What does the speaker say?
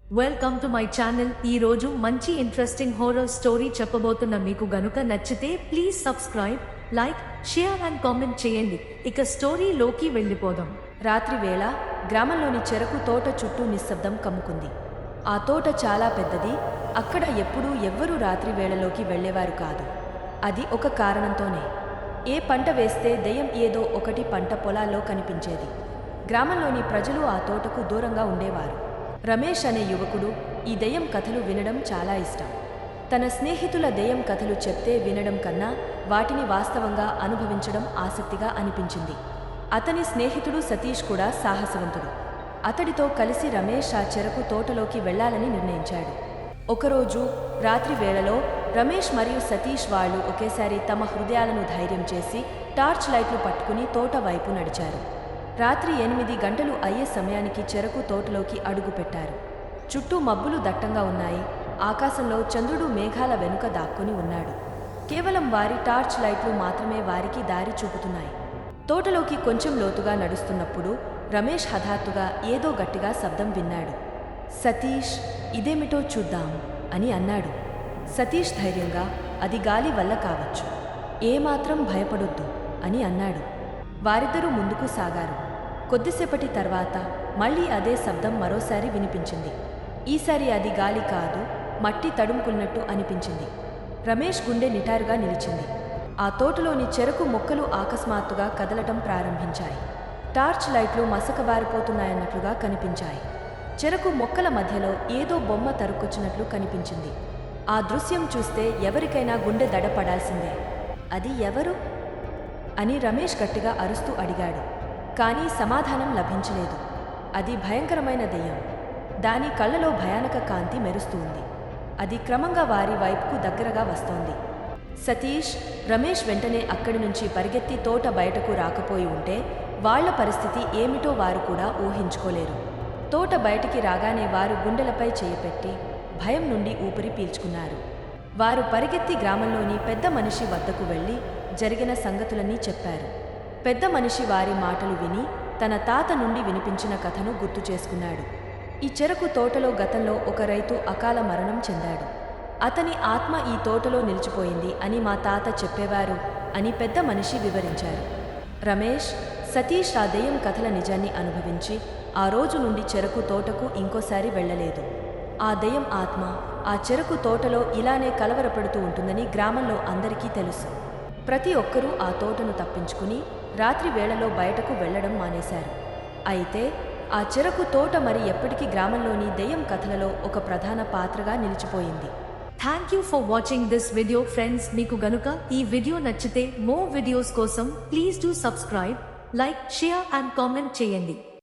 Welcome to my channel. ఈ రోజు మంచి ఇంట్రెస్టింగ్ హారర్ స్టోరీ చెప్పబోతున్న మీకు గనుక నచ్చితే please subscribe, like, share and comment చేయండి. ఇక స్టోరీలోకి వెళ్ళిపోదాం. రాత్రి వేళ గ్రామంలోని చెరకు తోట చుట్టూ నిశ్శబ్దం కమ్ముకుంది. ఆ తోట చాలా పెద్దది. అక్కడ ఎప్పుడూ ఎవ్వరూ రాత్రి వేళలోకి వెళ్లేవారు కాదు. అది ఒక కారణంతోనే. ఏ పంట వేస్తే దెయ్యం ఏదో ఒకటి పంట పొలాల్లో కనిపించేది. గ్రామంలోని ప్రజలు ఆ తోటకు దూరంగా ఉండేవారు. రమేష్ అనే యువకుడు ఈ దెయ్యం కథలు వినడం చాలా ఇష్టం. తన స్నేహితుల దెయ్యం కథలు చెప్తే వినడం కన్నా వాటిని వాస్తవంగా అనుభవించడం ఆసక్తిగా అనిపించింది. అతని స్నేహితుడు సతీష్ కూడా సాహసవంతుడు. అతడితో కలిసి రమేష్ ఆ చెరకు తోటలోకి వెళ్లాలని నిర్ణయించాడు. ఒకరోజు రాత్రి వేళలో రమేష్ మరియు సతీష్ వాళ్ళు ఒకేసారి తమ హృదయాలను ధైర్యం చేసి టార్చ్ లైట్లు పట్టుకుని తోట వైపు నడిచారు. రాత్రి 8 గంటలు అయ్యే సమయానికి చెరకు తోటలోకి అడుగుపెట్టారు. చుట్టూ మబ్బులు దట్టంగా ఉన్నాయి. ఆకాశంలో చంద్రుడు మేఘాల వెనుక దాక్కుని ఉన్నాడు. కేవలం వారి టార్చ్ లైట్లు మాత్రమే వారికి దారి చూపుతున్నాయి. తోటలోకి కొంచెం లోతుగా నడుస్తున్నప్పుడు రమేష్ హఠాత్తుగా ఏదో గట్టిగా శబ్దం విన్నాడు. సతీష్, ఇదేమిటో చూద్దాం అని అన్నాడు. సతీష్ ధైర్యంగా, అది గాలి వల్ల కావచ్చు, ఏమాత్రం భయపడొద్దు అని అన్నాడు. వారిద్దరూ ముందుకు సాగారు. కొద్దిసేపటి తర్వాత మళ్లీ అదే శబ్దం మరోసారి వినిపించింది. ఈసారి అది గాలి కాదు, మట్టి తడుముకున్నట్టు అనిపించింది. రమేష్ గుండె నిటారుగా నిలిచింది. ఆ తోటలోని చెరకు మొక్కలు అకస్మాత్తుగా కదలటం ప్రారంభించాయి. టార్చ్ లైట్లు మసకబారిపోతున్నాయన్నట్లుగా కనిపించాయి. చెరకు మొక్కల మధ్యలో ఏదో బొమ్మ తరుక్కొచ్చినట్లు కనిపించింది. ఆ దృశ్యం చూస్తే ఎవరికైనా గుండె దడపడాల్సిందే. అది ఎవరు అని రమేష్ గట్టిగా అరుస్తూ అడిగాడు. కానీ సమాధానం లభించలేదు. అది భయంకరమైన దెయ్యం. దాని కళ్ళలో భయానక కాంతి మెరుస్తూ ఉంది. అది క్రమంగా వారి వైపుకు దగ్గరగా వస్తోంది. సతీష్, రమేష్ వెంటనే అక్కడి నుంచి పరిగెత్తి తోట బయటకు రాకపోయి ఉంటే వాళ్ల పరిస్థితి ఏమిటో వారు కూడా ఊహించుకోలేరు. తోట బయటికి రాగానే వారు గుండెలపై చేయిపెట్టి భయం నుండి ఊపిరి పీల్చుకున్నారు. వారు పరిగెత్తి గ్రామంలోని పెద్ద మనిషి వద్దకు వెళ్లి జరిగిన సంగతులన్నీ చెప్పారు. పెద్ద మనిషి వారి మాటలు విని తన తాత నుండి వినిపించిన కథను గుర్తు చేసుకున్నాడు. ఈ చెరకు తోటలో గతంలో ఒక రైతు అకాల మరణం చెందాడు. అతని ఆత్మ ఈ తోటలో నిలిచిపోయింది అని మా తాత చెప్పేవారు అని పెద్ద మనిషి వివరించారు. రమేష్, సతీష్ ఆ దెయ్యం కథల నిజాన్ని అనుభవించి ఆ రోజు నుండి చెరకు తోటకు ఇంకోసారి వెళ్లలేదు. ఆ దెయ్యం ఆత్మ ఆ చెరకు తోటలో ఇలానే కలవరపడుతూ ఉంటుందని గ్రామంలో అందరికీ తెలుసు. ప్రతి ఒక్కరూ ఆ తోటను తప్పించుకుని రాత్రి వేళలో బయటకు వెళ్లడం మానేశారు. అయితే ఆ చెరకు తోట మరి ఎప్పటికీ గ్రామంలోని దెయ్యం కథలలో ఒక ప్రధాన పాత్రగా నిలిచిపోయింది. Thank you for watching this video friends. మీకు గనుక ఈ వీడియో నచ్చితే మోర్ వీడియోస్ కోసం please do subscribe, like, share and comment చేయండి.